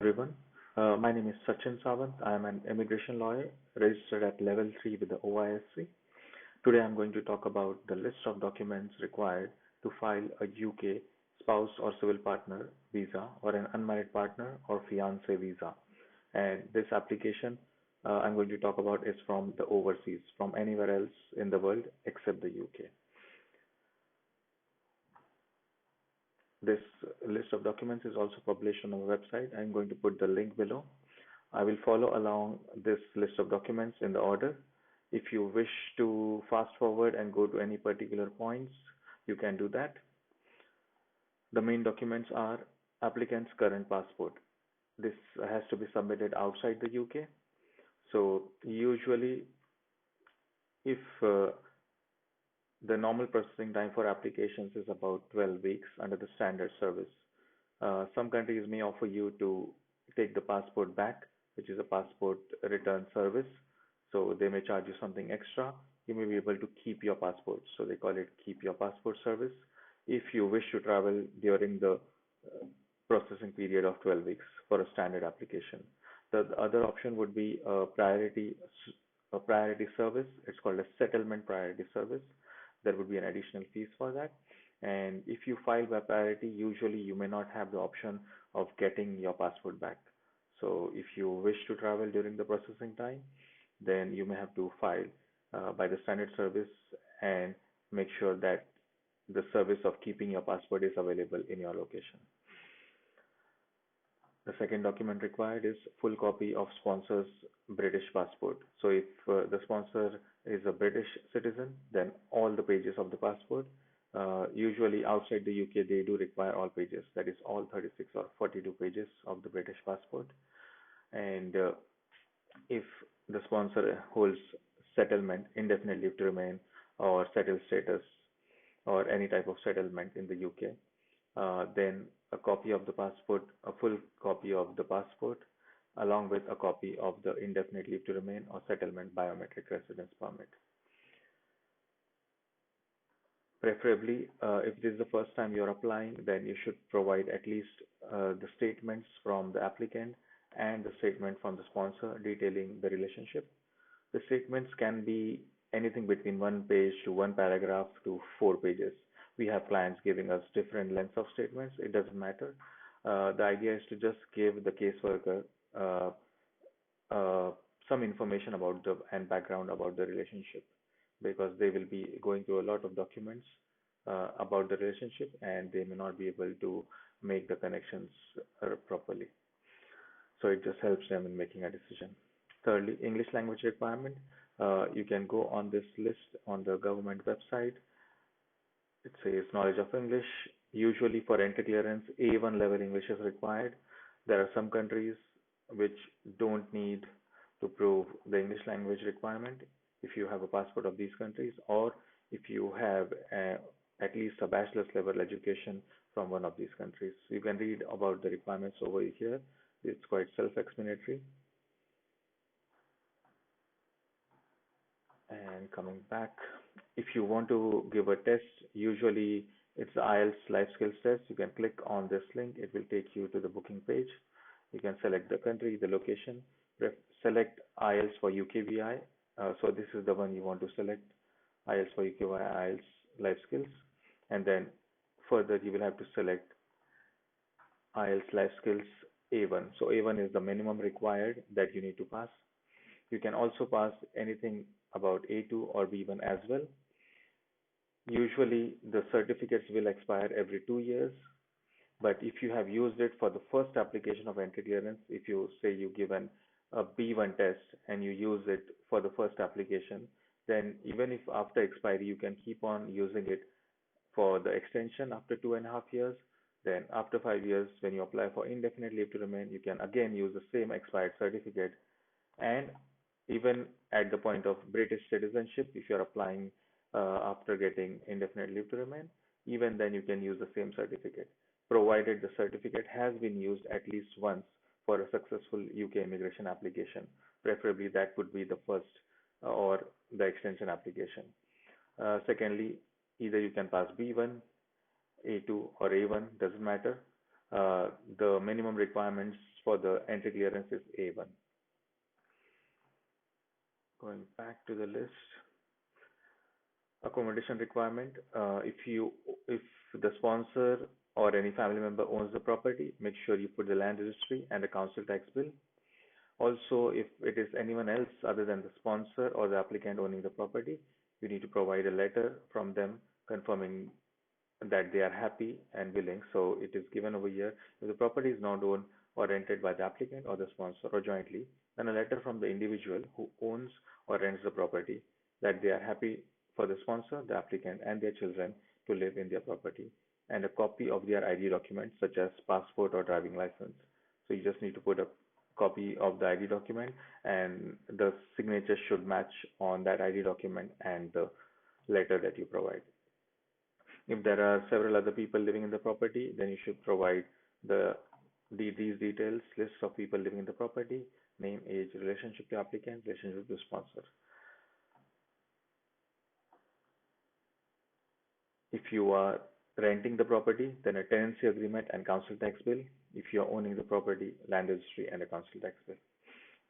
Everyone. My name is Sachin Sawant. I am an immigration lawyer registered at level 3 with the OISC. Today I'm going to talk about the list of documents required to file a UK spouse or civil partner visa or an unmarried partner or fiance visa. And this application I'm going to talk about is from the overseas, from anywhere else in the world except the UK. This list of documents is also published on our website. I'm going to put the link below. I will follow along this list of documents in the order. If you wish to fast forward and go to any particular points, you can do that. The main documents are applicant's current passport. This has to be submitted outside the UK. So usually if the normal processing time for applications is about 12 weeks under the standard service. Some countries may offer you to take the passport back, which is a passport return service. So they may charge you something extra. You may be able to keep your passport. So they call it keep your passport service if you wish to travel during the processing period of 12 weeks for a standard application. The other option would be a priority service. It's called a settlement priority service. There would be an additional fees for that. And if you file by priority, usually you may not have the option of getting your passport back. So if you wish to travel during the processing time, then you may have to file by the standard service and make sure that the service of keeping your passport is available in your location. The second document required is full copy of sponsor's British passport. So if the sponsor is a British citizen, then all the pages of the passport, usually outside the UK, they do require all pages, that is all 36 or 42 pages of the British passport. And if the sponsor holds settlement, indefinite leave to remain, or settled status, or any type of settlement in the UK, then a copy of the passport, a full copy of the passport, along with a copy of the indefinite leave to remain or settlement biometric residence permit. Preferably, if this is the first time you're applying, then you should provide at least the statements from the applicant and the statement from the sponsor detailing the relationship. The statements can be anything between 1 page to 1 paragraph to 4 pages. We have clients giving us different lengths of statements. It doesn't matter. The idea is to just give the caseworker some information about the and background about the relationship, because they will be going through a lot of documents about the relationship and they may not be able to make the connections properly. So it just helps them in making a decision. Thirdly, English language requirement. You can go on this list on the government website. It says knowledge of English. Usually for entry clearance, A1 level English is required. There are some countries which don't need to prove the English language requirement if you have a passport of these countries, or if you have at least a bachelor's level education from one of these countries. You can read about the requirements over here. It's quite self-explanatory. And coming back, if you want to give a test, usually it's the IELTS life skills test. You can click on this link. It will take you to the booking page. You can select the country, the location, select IELTS for UKVI. So this is the one you want to select, IELTS for UKVI, IELTS life skills. And then further you will have to select IELTS life skills A1. So A1 is the minimum required that you need to pass. You can also pass anything about A2 or B1 as well. Usually the certificates will expire every 2 years, but if you have used it for the first application of entry clearance, if you say you given a B1 test and you use it for the first application, then even if after expiry you can keep on using it for the extension after 2.5 years, then after 5 years when you apply for indefinite leave to remain, you can again use the same expired certificate. And even at the point of British citizenship, if you're applying after getting indefinite leave to remain, even then you can use the same certificate, provided the certificate has been used at least once for a successful UK immigration application. Preferably that would be the first or the extension application. Secondly, either you can pass B1, A2 or A1, doesn't matter. The minimum requirements for the entry clearance is A1. Going back to the list, accommodation requirement. If the sponsor or any family member owns the property, make sure you put the land registry and the council tax bill. Also, if it is anyone else other than the sponsor or the applicant owning the property, you need to provide a letter from them confirming that they are happy and willing. So it is given over here. If the property is not owned or rented by the applicant or the sponsor or jointly, then a letter from the individual who owns or rents the property that they are happy for the sponsor, the applicant, and their children to live in their property, and a copy of their ID documents such as passport or driving license. So you just need to put a copy of the ID document, and the signature should match on that ID document and the letter that you provide. If there are several other people living in the property, then you should provide these details: list of people living in the property, name, age, relationship to applicant, relationship to sponsor. If you are renting the property, then a tenancy agreement and council tax bill. If you are owning the property, land registry and a council tax bill.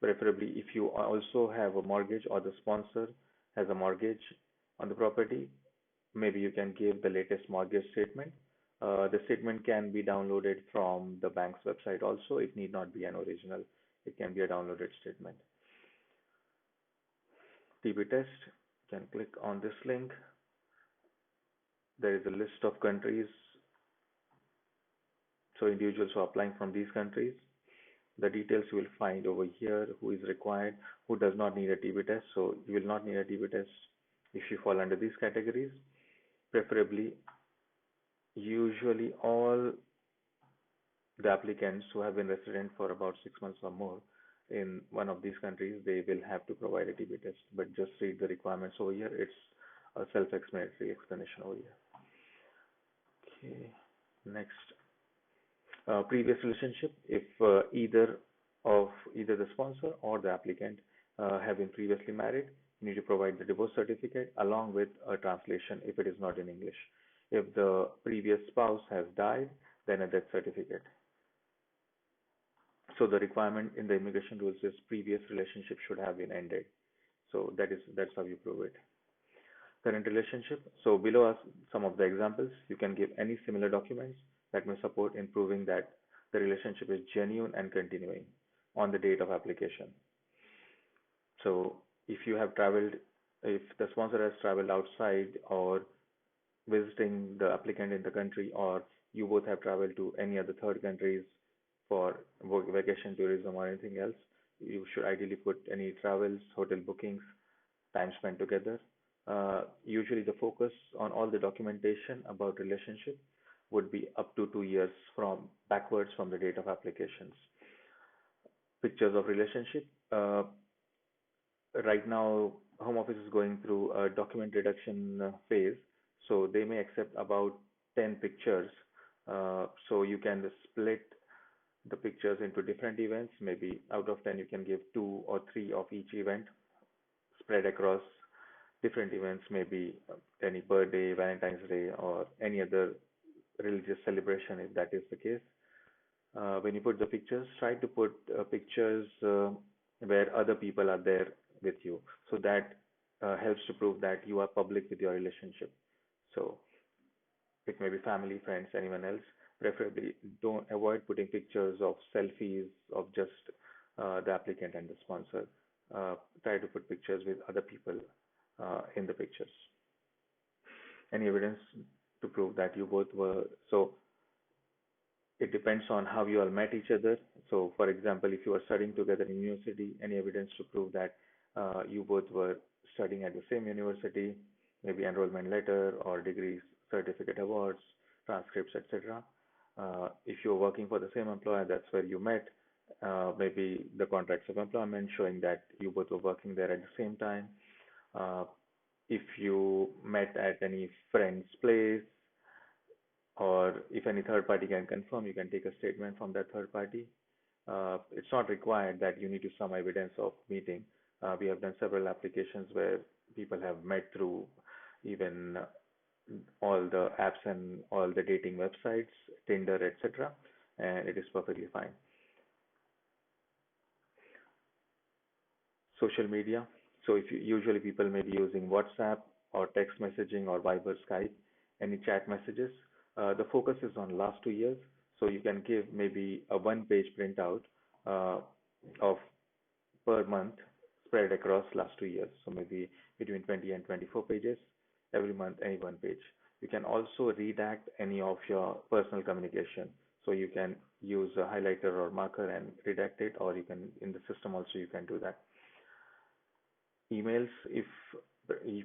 Preferably, if you also have a mortgage or the sponsor has a mortgage on the property, maybe you can give the latest mortgage statement. The statement can be downloaded from the bank's website also. It need not be an original. It can be a downloaded statement. TB test. You can click on this link. There is a list of countries. So individuals who are applying from these countries. The details you will find over here, who is required, who does not need a TB test. So you will not need a TB test if you fall under these categories. Preferably, usually all the applicants who have been resident for about 6 months or more in one of these countries, they will have to provide a TB test. But just read the requirements over here. It's a self-explanatory explanation over here. Okay, next. Previous relationship. If either the sponsor or the applicant have been previously married, you need to provide the divorce certificate along with a translation if it is not in English. If the previous spouse has died, then a death certificate. So the requirement in the immigration rules is previous relationship should have been ended. So that's how you prove it. Current relationship. So below are some of the examples. You can give any similar documents that may support in proving that the relationship is genuine and continuing on the date of application. So if the sponsor has traveled outside or visiting the applicant in the country, or you both have traveled to any other third countries for vacation, tourism, or anything else, you should ideally put any travels, hotel bookings, time spent together. Usually the focus on all the documentation about relationship would be up to 2 years backwards from the date of applications. Pictures of relationship. Right now, Home Office is going through a document reduction phase, so they may accept about 10 pictures. So you can split the pictures into different events. Maybe out of 10, you can give 2 or 3 of each event spread across different events, maybe any birthday, Valentine's Day, or any other religious celebration, if that is the case. When you put the pictures, try to put pictures where other people are there with you. So that helps to prove that you are public with your relationship. So it may be family, friends, anyone else. Preferably, don't avoid putting pictures of selfies of just the applicant and the sponsor. Try to put pictures with other people in the pictures. Any evidence to prove that you both were. So it depends on how you all met each other. So for example, if you were studying together in university, any evidence to prove that you both were studying at the same university, maybe enrollment letter or degrees, certificate awards, transcripts, etc. If you're working for the same employer, that's where you met. Maybe the contracts of employment showing that you both were working there at the same time. If you met at any friend's place, or if any third party can confirm, you can take a statement from that third party. It's not required that you need to some evidence of meeting. We have done several applications where people have met through even all the apps and all the dating websites, Tinder, etc., and it is perfectly fine. Social media. So if you, usually people may be using WhatsApp or text messaging or Viber, Skype, any chat messages. The focus is on last 2 years. So you can give maybe a one-page printout uh, of per month spread across last 2 years. So maybe between 20 and 24 pages every month, any one page. You can also redact any of your personal communication. So you can use a highlighter or marker and redact it, or you can in the system also you can do that. Emails, if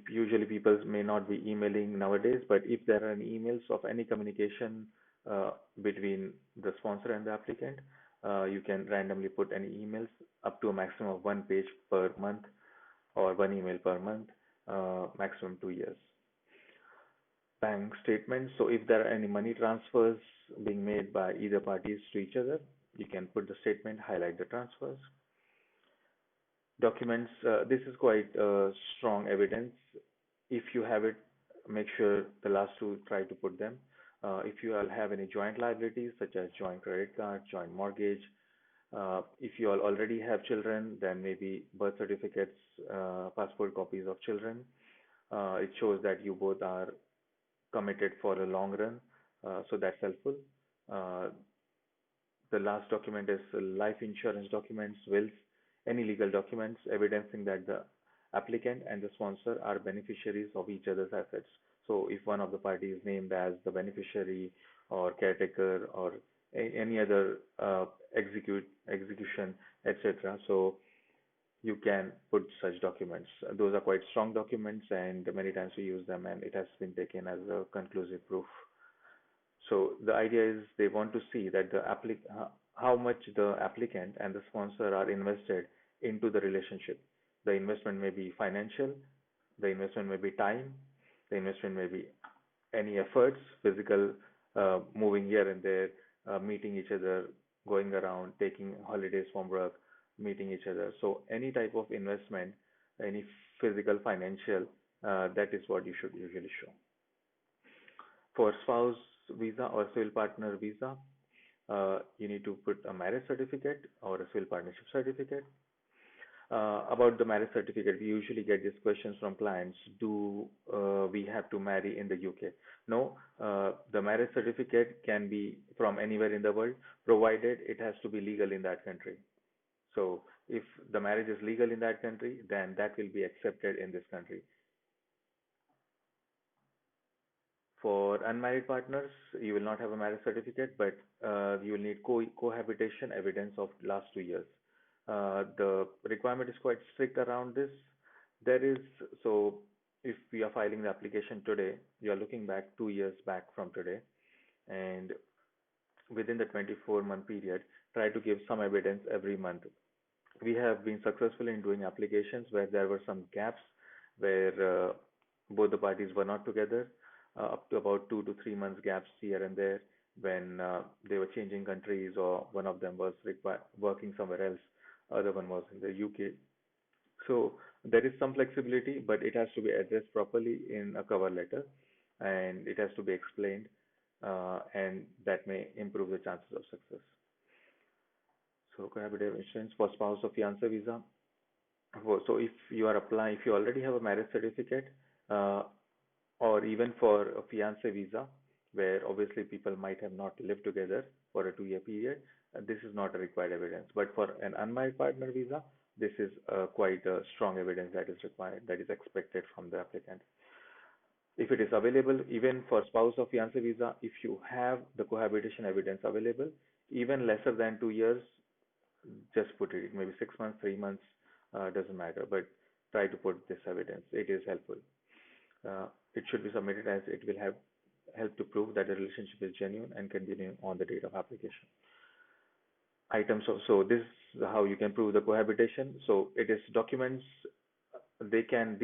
usually people may not be emailing nowadays, but if there are any emails of any communication uh, between the sponsor and the applicant, you can randomly put any emails up to a maximum of one page per month or one email per month, maximum 2 years. Bank statements. So if there are any money transfers being made by either parties to each other, you can put the statement, highlight the transfers. Documents, this is quite strong evidence. If you have it, make sure the last two try to put them. If you all have any joint liabilities such as joint credit card, joint mortgage, if you all already have children, then maybe birth certificates, passport copies of children. It shows that you both are committed for a long run, so that's helpful. Uh, the last document is life insurance documents, wills, any legal documents evidencing that the applicant and the sponsor are beneficiaries of each other's assets. So if one of the parties is named as the beneficiary or caretaker or any other execution, etc. So you can put such documents. Those are quite strong documents, and many times we use them, and it has been taken as a conclusive proof. So the idea is they want to see that how much the applicant and the sponsor are invested into the relationship. The investment may be financial, the investment may be time, the investment may be any efforts, physical, moving here and there, meeting each other, going around, taking holidays from work, meeting each other. So any type of investment, any physical, financial, that is what you should usually show. For spouse visa or civil partner visa, you need to put a marriage certificate or a civil partnership certificate. About the marriage certificate, we usually get these questions from clients. Do we have to marry in the UK? No, the marriage certificate can be from anywhere in the world, provided it has to be legal in that country. So if the marriage is legal in that country, then that will be accepted in this country. For unmarried partners, you will not have a marriage certificate, but you will need cohabitation evidence of last 2 years. The requirement is quite strict around this. There is, so if we are filing the application today, you are looking back 2 years back from today, and within the 24-month period, try to give some evidence every month. We have been successful in doing applications where there were some gaps where both the parties were not together, up to about 2 to 3 months gaps here and there when they were changing countries or one of them was working somewhere else, other one was in the UK. So there is some flexibility, but it has to be addressed properly in a cover letter, and it has to be explained, and that may improve the chances of success. So cohabitation insurance for spouse or fiance visa. So if you are applying, if you already have a marriage certificate, uh, or even for a fiance visa, where obviously people might have not lived together for a 2 year period, this is not a required evidence. But for an unmarried partner visa, this is quite a strong evidence that is required, that is expected from the applicant. If it is available, even for spouse or fiance visa, if you have the cohabitation evidence available, even lesser than 2 years, just put it. Maybe 6 months, 3 months, doesn't matter. But try to put this evidence. It is helpful. It should be submitted as it will have help to prove that the relationship is genuine and continuing on the date of application. Items of, so this is how you can prove the cohabitation. So it is documents. These are